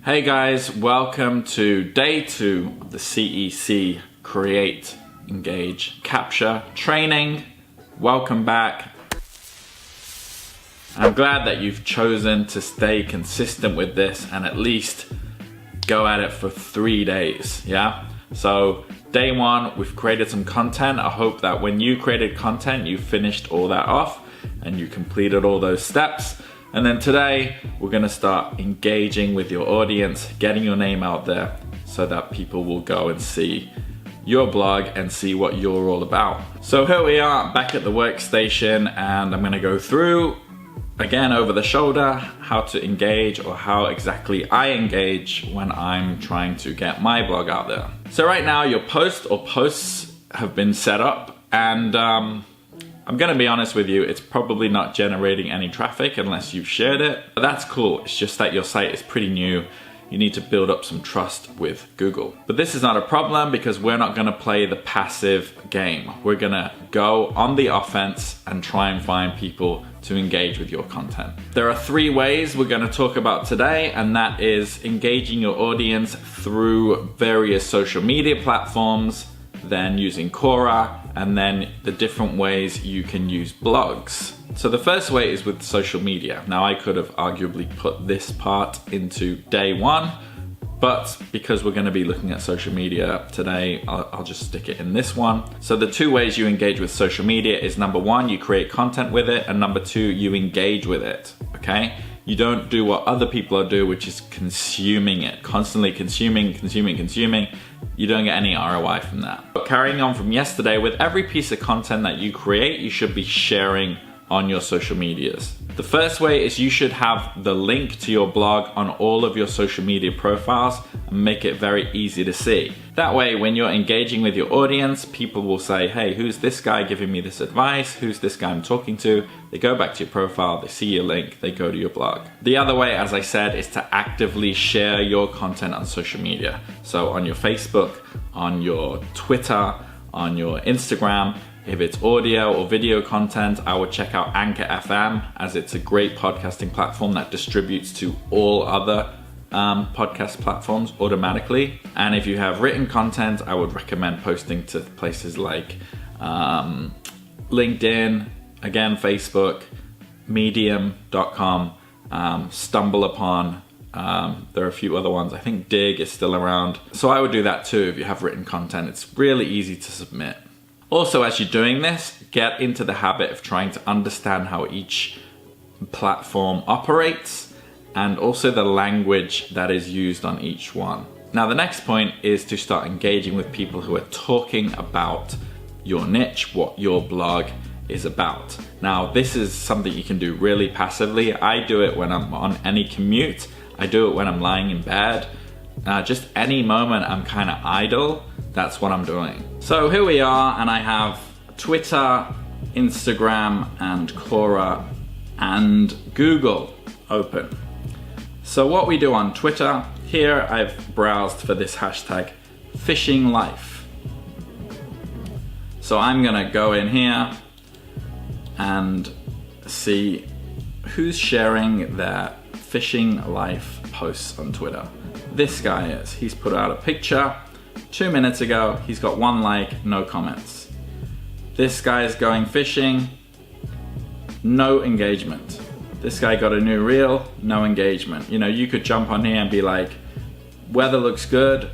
Hey guys, welcome to day 2 of the CEC Create, Engage, Capture training. Welcome back. I'm glad that you've chosen to stay consistent with this and at least go at it for 3 days, yeah? So day 1, we've created some content. I hope that when you created content, you finished all that off and you completed all those steps. And then today, we're gonna start engaging with your audience, getting your name out there so that people will go and see your blog and see what you're all about. So here we are back at the workstation, and I'm gonna go through, again, over the shoulder, how to engage or how exactly I engage when I'm trying to get my blog out there. So right now, your post or posts have been set up, and I'm gonna be honest with you, it's probably not generating any traffic unless you've shared it. But that's cool, it's just that your site is pretty new. You need to build up some trust with Google. But this is not a problem because we're not gonna play the passive game. We're gonna go on the offense and try and find people to engage with your content. There are 3 ways we're gonna talk about today, and that is engaging your audience through various social media platforms, then using Quora, and then the different ways you can use blogs. So the first way is with social media. Now I could have arguably put this part into day 1, but because we're gonna be looking at social media today, I'll just stick it in this one. So the 2 ways you engage with social media is number 1, you create content with it, and number 2, you engage with it, okay? You don't do what other people do, which is consuming it, constantly consuming. You don't get any ROI from that. But carrying on from yesterday, with every piece of content that you create, you should be sharing on your social medias. The first way is you should have the link to your blog on all of your social media profiles and make it very easy to see. That way, when you're engaging with your audience, people will say, hey, who's this guy giving me this advice? Who's this guy I'm talking to? They go back to your profile, they see your link, they go to your blog. The other way, as I said, is to actively share your content on social media. So on your Facebook, on your Twitter, on your Instagram. If it's audio or video content, I would check out Anchor FM, as it's a great podcasting platform that distributes to all other podcast platforms automatically. And if you have written content, I would recommend posting to places like LinkedIn, again, Facebook, medium.com, StumbleUpon. There are a few other ones. I think Dig is still around. So I would do that too if you have written content. It's really easy to submit. Also, as you're doing this, get into the habit of trying to understand how each platform operates and also the language that is used on each one. Now, the next point is to start engaging with people who are talking about your niche, what your blog is about. Now, this is something you can do really passively. I do it when I'm on any commute. I do it when I'm lying in bed. Just any moment I'm kind of idle, that's what I'm doing. So here we are, and I have Twitter, Instagram, and Quora, and Google open. So what we do on Twitter, here I've browsed for this hashtag, fishing life. So I'm gonna go in here and see who's sharing their fishing life posts on Twitter. This guy is. He's put out a picture 2 minutes ago. He's got 1 like, no comments. This guy is going fishing, no engagement. This guy got a new reel, no engagement. You know, you could jump on here and be like, weather looks good.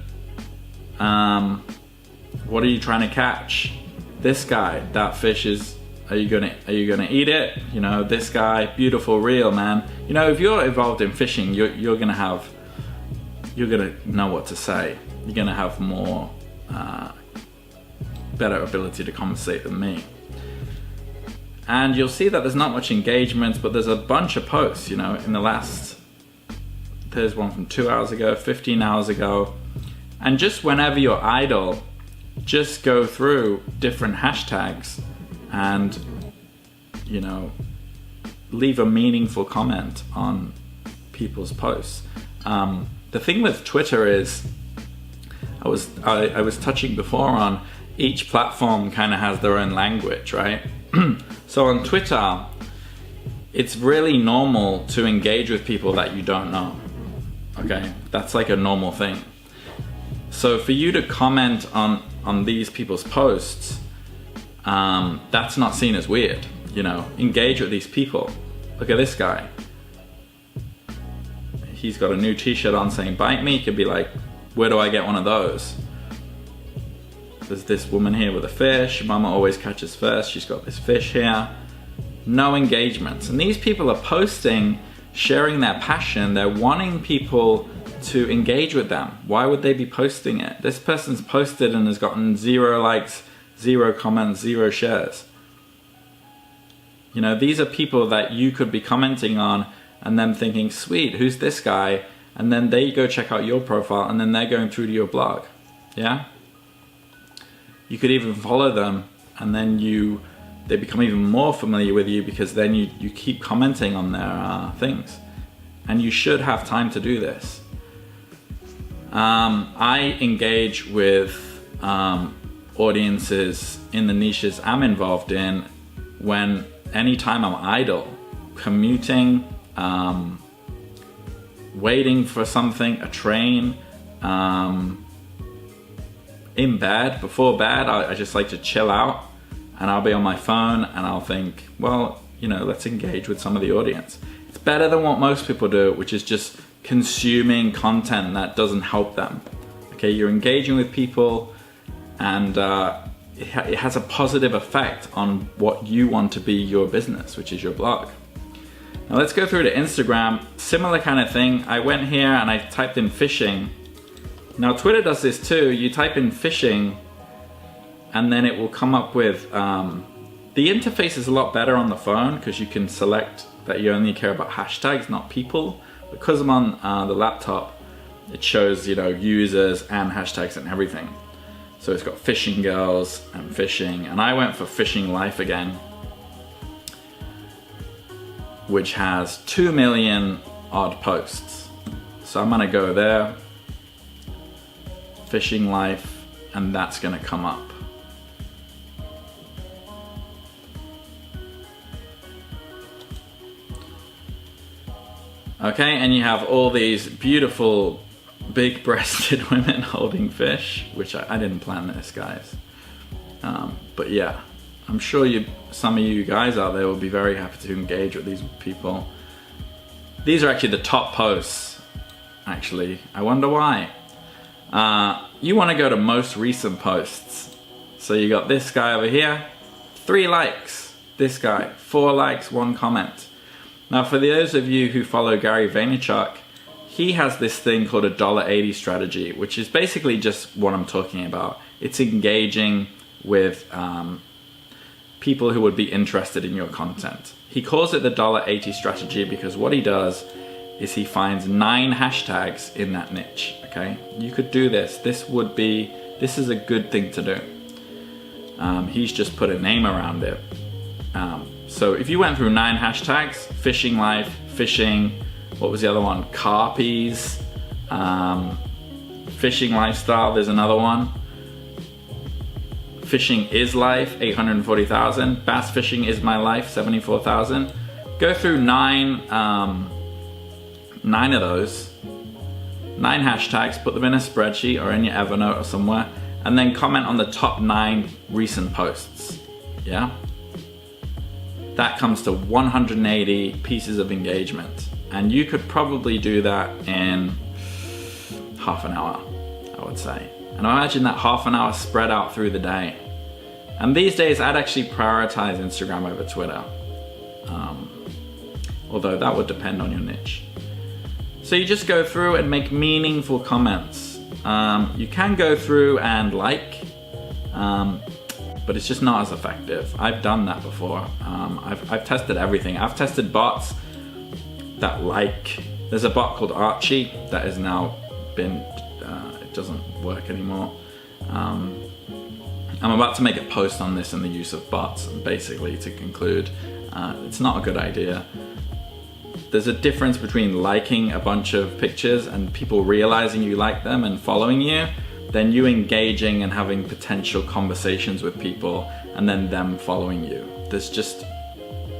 What are you trying to catch? This guy, that fish is, are you gonna eat it? You know, this guy, beautiful reel, man. You know, if you're involved in fishing, you're gonna know what to say. You're gonna have more, better ability to conversate than me. And you'll see that there's not much engagement, but there's a bunch of posts, you know, in the last, there's one from 2 hours ago, 15 hours ago. And just whenever you're idle, just go through different hashtags and, you know, leave a meaningful comment on people's posts. The thing with Twitter is, I was touching before on each platform kind of has their own language, right? So on Twitter, it's really normal to engage with people that you don't know. okay? That's like a normal thing. So for you to comment on these people's posts, that's not seen as weird, you know? Engage with these people. Look at this guy. He's got a new t-shirt on saying bite me. You could be like, where do I get one of those? There's this woman here with a fish. Mama always catches first. She's got this fish here. No engagements. And these people are posting, sharing their passion. They're wanting people to engage with them. Why would they be posting it? This person's posted and has gotten 0 likes, 0 comments, 0 shares. You know, these are people that you could be commenting on and them thinking, sweet, who's this guy? And then they go check out your profile and then they're going through to your blog. Yeah? You could even follow them and then they become even more familiar with you because then you keep commenting on their things. And you should have time to do this. I engage with audiences in the niches I'm involved in when anytime I'm idle, commuting, waiting for something, a train, in bed, before bed, I just like to chill out and I'll be on my phone and I'll think, well, you know, let's engage with some of the audience. It's better than what most people do, which is just consuming content that doesn't help them. Okay, you're engaging with people and it has a positive effect on what you want to be your business, which is your blog. Now let's go through to Instagram. Similar kind of thing. I went here and I typed in fishing. Now Twitter does this too. You type in fishing and then it will come up with, the interface is a lot better on the phone because you can select that you only care about hashtags, not people. Because I'm on the laptop, it shows, you know, users and hashtags and everything. So it's got fishing girls and fishing, and I went for fishing life again, which has 2 million odd posts. So I'm gonna go there, fishing life, and that's gonna come up. Okay, and you have all these beautiful big-breasted women holding fish, which I didn't plan this, guys. But yeah, I'm sure some of you guys out there will be very happy to engage with these people. These are actually the top posts, actually. I wonder why. You want to go to most recent posts. So you got this guy over here, 3 likes. This guy, 4 likes, 1 comment. Now for those of you who follow Gary Vaynerchuk, he has this thing called a $1.80 strategy, which is basically just what I'm talking about. It's engaging with people who would be interested in your content. He calls it the $1.80 strategy because what he does is he finds 9 hashtags in that niche, okay? You could do this. This is a good thing to do. He's just put a name around it. So if you went through 9 hashtags, fishing life, fishing, what was the other one? Carpies, fishing lifestyle, there's another one. Fishing is life, 840,000. Bass fishing is my life, 74,000. Go through 9 of those, 9 hashtags, put them in a spreadsheet or in your Evernote or somewhere, and then comment on the top 9 recent posts, yeah? That comes to 180 pieces of engagement. And you could probably do that in half an hour, I would say. And imagine that half an hour spread out through the day. And these days, I'd actually prioritize Instagram over Twitter. Although that would depend on your niche. So you just go through and make meaningful comments. You can go through and like, but it's just not as effective. I've done that before. I've tested everything. I've tested bots that there's a bot called Archie that has now been, it doesn't work anymore. I'm about to make a post on this and the use of bots, and basically to conclude, it's not a good idea. There's a difference between liking a bunch of pictures and people realizing you like them and following you, then you engaging and having potential conversations with people and then them following you. There's just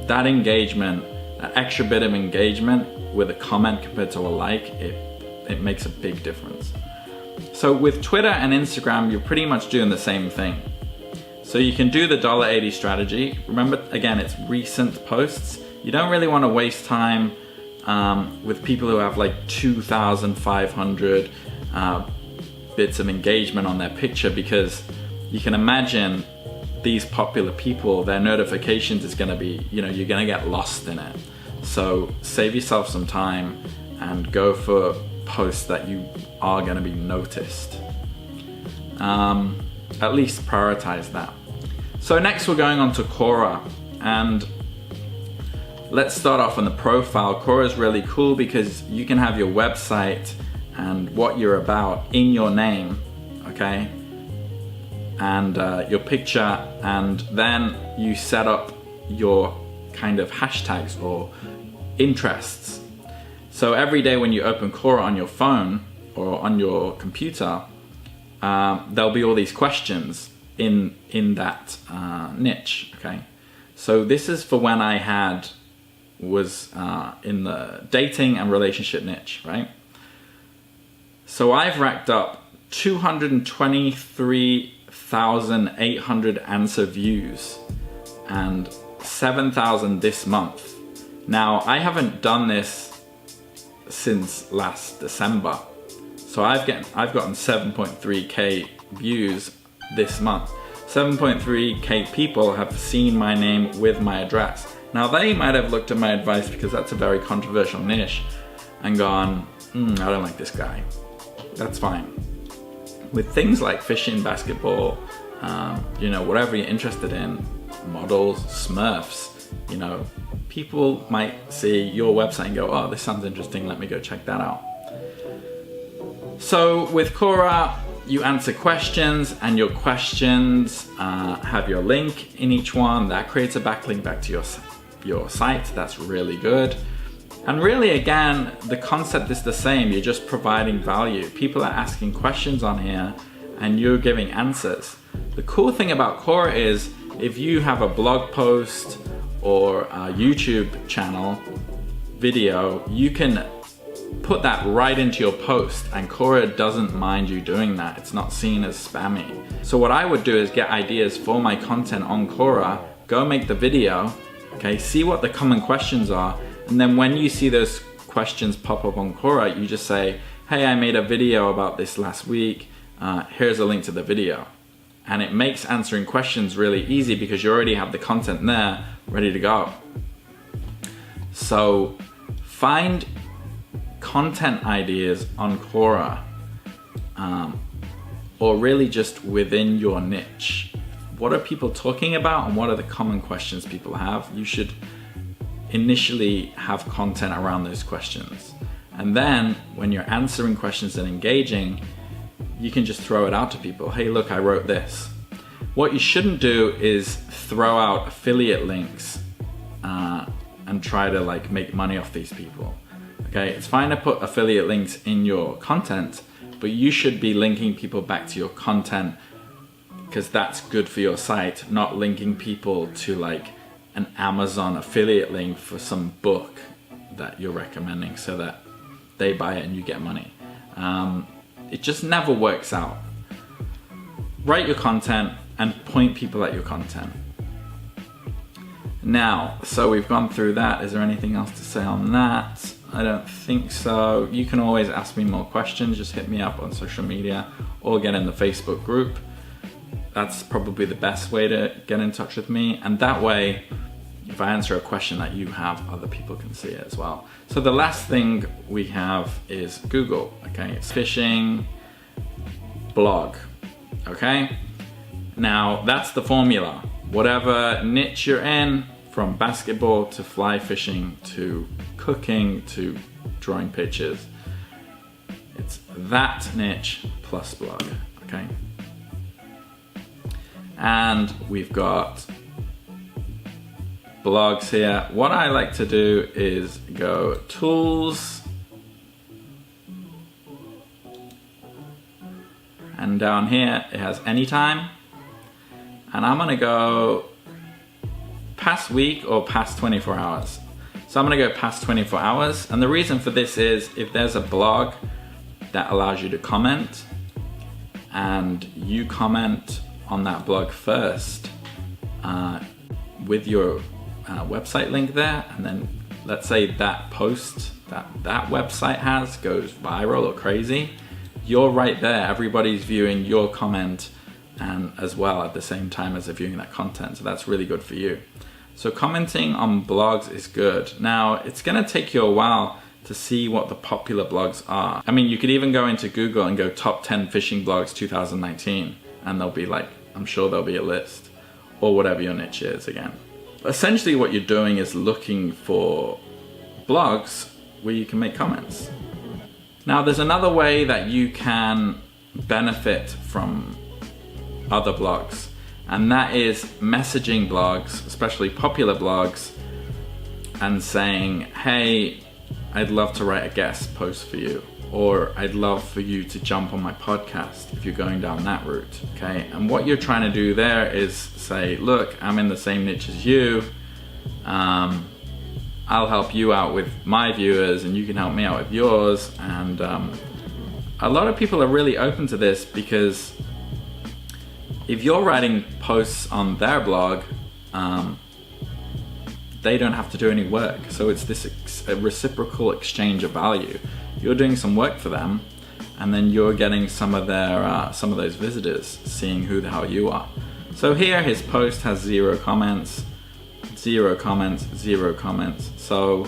that engagement, that extra bit of engagement with a comment compared to a like, it makes a big difference. So with Twitter and Instagram, you're pretty much doing the same thing. So you can do the $1.80 strategy. Remember, again, it's recent posts. You don't really want to waste time with people who have like 2,500 bits of engagement on their picture, because you can imagine these popular people, their notifications is going to be, you're going to get lost in it. So save yourself some time and go for posts that you are going to be noticed. At least prioritize that. So next we're going on to Quora, and let's start off on the profile. Quora is really cool because you can have your website and what you're about in your name, okay? And your picture, and then you set up your kind of hashtags or interests. So every day when you open Quora on your phone or on your computer, there'll be all these questions in that niche, okay? So this is for when I was in the dating and relationship niche, right? So I've racked up 223,800 answer views and 7,000 this month. Now, I haven't done this since last December. So I've gotten 7.3k views this month. 7.3k people have seen my name with my address. Now they might have looked at my advice, because that's a very controversial niche, and gone, I don't like this guy. That's fine. With things like fishing, basketball, whatever you're interested in, models, Smurfs, people might see your website and go, oh, this sounds interesting, let me go check that out. So with Quora, you answer questions, and your questions have your link in each one. That creates a backlink back to your site. That's really good. And really, again, the concept is the same. You're just providing value. People are asking questions on here and you're giving answers. The cool thing about Quora is if you have a blog post or a YouTube channel video, you can put that right into your post, and Quora doesn't mind you doing that. It's not seen as spammy. So what I would do is get ideas for my content on Quora, go make the video, okay, see what the common questions are, and then when you see those questions pop up on Quora, you just say, hey, I made a video about this last week, here's a link to the video. And it makes answering questions really easy because you already have the content there ready to go. So find content ideas on Quora, or really just within your niche. What are people talking about and what are the common questions people have? You should initially have content around those questions. And then when you're answering questions and engaging, you can just throw it out to people. Hey, look, I wrote this. What you shouldn't do is throw out affiliate links and try to make money off these people. Okay, it's fine to put affiliate links in your content, but you should be linking people back to your content because that's good for your site, not linking people to an Amazon affiliate link for some book that you're recommending so that they buy it and you get money. It just never works out. Write your content and point people at your content. Now, so we've gone through that. Is there anything else to say on that? I don't think so. You can always ask me more questions. Just hit me up on social media or get in the Facebook group. That's probably the best way to get in touch with me. And that way, if I answer a question that you have, other people can see it as well. So the last thing we have is Google, okay? It's fishing blog, okay? Now, that's the formula. Whatever niche you're in, from basketball to fly fishing to cooking to drawing pictures, it's that niche plus blog, okay? And we've got blogs here. What I like to do is go tools, and down here it has anytime, and I'm gonna go past week or past 24 hours. So I'm gonna go past 24 hours, and the reason for this is if there's a blog that allows you to comment, and you comment on that blog first with your website link there, and then let's say that post that website has goes viral or crazy, you're right there, everybody's viewing your comment and as well at the same time as they're viewing that content, so that's really good for you. So commenting on blogs is good. Now, it's gonna take you a while to see what the popular blogs are. I mean, you could even go into Google and go top 10 fishing blogs 2019, and there'll be like, I'm sure there'll be a list, or whatever your niche is again. Essentially what you're doing is looking for blogs where you can make comments. Now, there's another way that you can benefit from other blogs, and that is messaging blogs, especially popular blogs, and saying, hey, I'd love to write a guest post for you, or I'd love for you to jump on my podcast if you're going down that route, okay? And what you're trying to do there is say, look, I'm in the same niche as you, I'll help you out with my viewers and you can help me out with yours. And a lot of people are really open to this, because if you're writing posts on their blog, they don't have to do any work. So it's this a reciprocal exchange of value. You're doing some work for them, and then you're getting some of their some of those visitors seeing who the hell you are. So here his post has 0 comments, 0 comments, 0 comments. So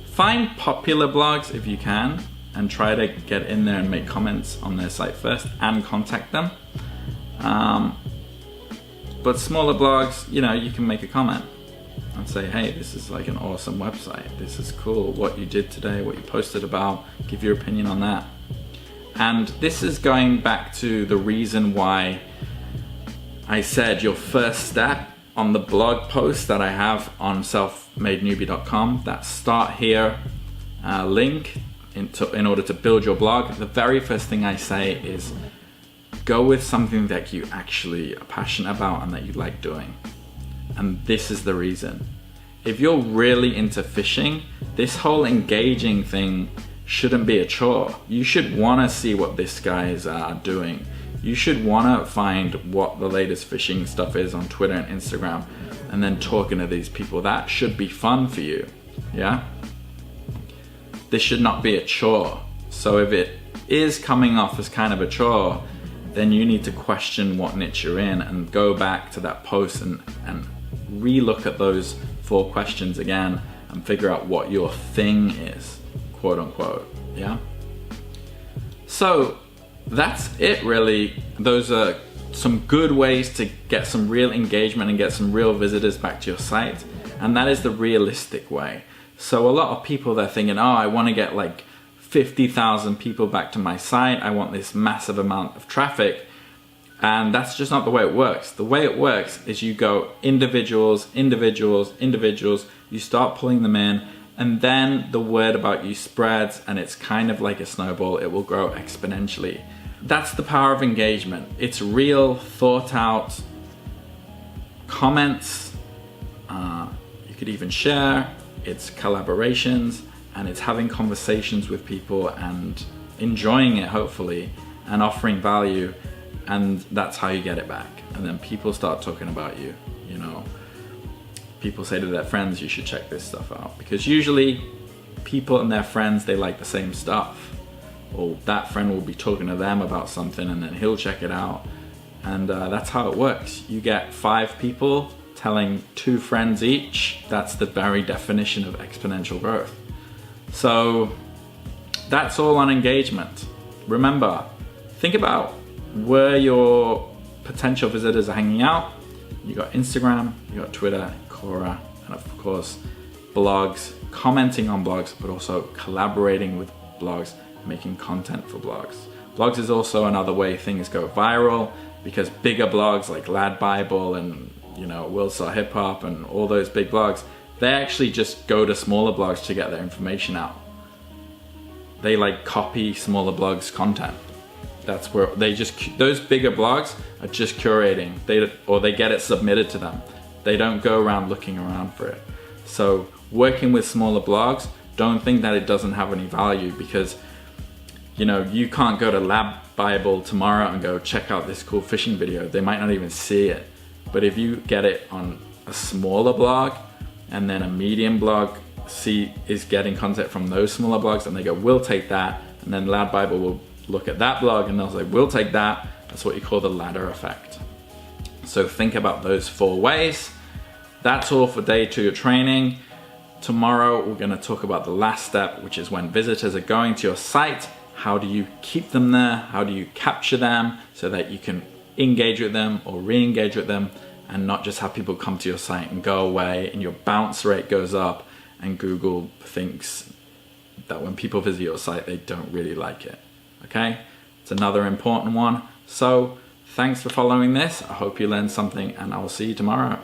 find popular blogs if you can, and try to get in there and make comments on their site first and contact them. But smaller blogs, you know, you can make a comment and say, hey, this is like an awesome website. This is cool, what you did today, what you posted about, give your opinion on that. And this is going back to the reason why I said your first step on the blog post that I have on selfmadenewbie.com, that start here link in order to build your blog. The very first thing I say is go with something that you actually are passionate about and that you like doing. And this is the reason. If you're really into fishing, this whole engaging thing shouldn't be a chore. You should want to see what this guy is doing. You should want to find what the latest fishing stuff is on Twitter and Instagram, and then talking to these people. That should be fun for you, yeah? This should not be a chore. So if it is coming off as kind of a chore, then you need to question what niche you're in and go back to that post and re-look at those 4 questions again and figure out what your thing is, quote unquote, yeah? So that's it really. Those are some good ways to get some real engagement and get some real visitors back to your site, and that is the realistic way. So a lot of people, they're thinking, oh, I want to get like 50,000 people back to my site, I want this massive amount of traffic, and that's just not the way it works. The way it works is you go individuals, individuals, individuals, you start pulling them in, and then the word about you spreads, and it's kind of like a snowball. It will grow exponentially. That's the power of engagement. It's real, thought out comments. You could even share. It's collaborations, and it's having conversations with people and enjoying it, hopefully, and offering value, and that's how you get it back. And then people start talking about you, you know. People say to their friends, you should check this stuff out, because usually people and their friends, they like the same stuff, or that friend will be talking to them about something and then he'll check it out, and that's how it works. You get 5 people telling 2 friends each. That's the very definition of exponential growth. So that's all on engagement. Remember, think about where your potential visitors are hanging out. You got Instagram, you got Twitter, Quora, and of course blogs, commenting on blogs, but also collaborating with blogs, making content for blogs. Blogs is also another way things go viral, because bigger blogs like Lad Bible and, you know, Will Saw Hip Hop and all those big blogs, they actually just go to smaller blogs to get their information out. They like copy smaller blogs' content. That's where they just, those bigger blogs are just curating, they get it submitted to them. They don't go around looking around for it. So working with smaller blogs, don't think that it doesn't have any value, because you know, you can't go to Lab Bible tomorrow and go check out this cool fishing video. They might not even see it. But if you get it on a smaller blog and then a medium blog is getting content from those smaller blogs, and they go, we'll take that, and then Lab Bible will look at that blog and they'll say, we'll take that. That's what you call the ladder effect. So think about those 4 ways. That's all for day 2 of training. Tomorrow we're going to talk about the last step, which is when visitors are going to your site, how do you keep them there? How do you capture them so that you can engage with them or re-engage with them, and not just have people come to your site and go away and your bounce rate goes up and Google thinks that when people visit your site they don't really like it. Okay, it's another important one. So thanks for following this. I hope you learned something, and I will see you tomorrow.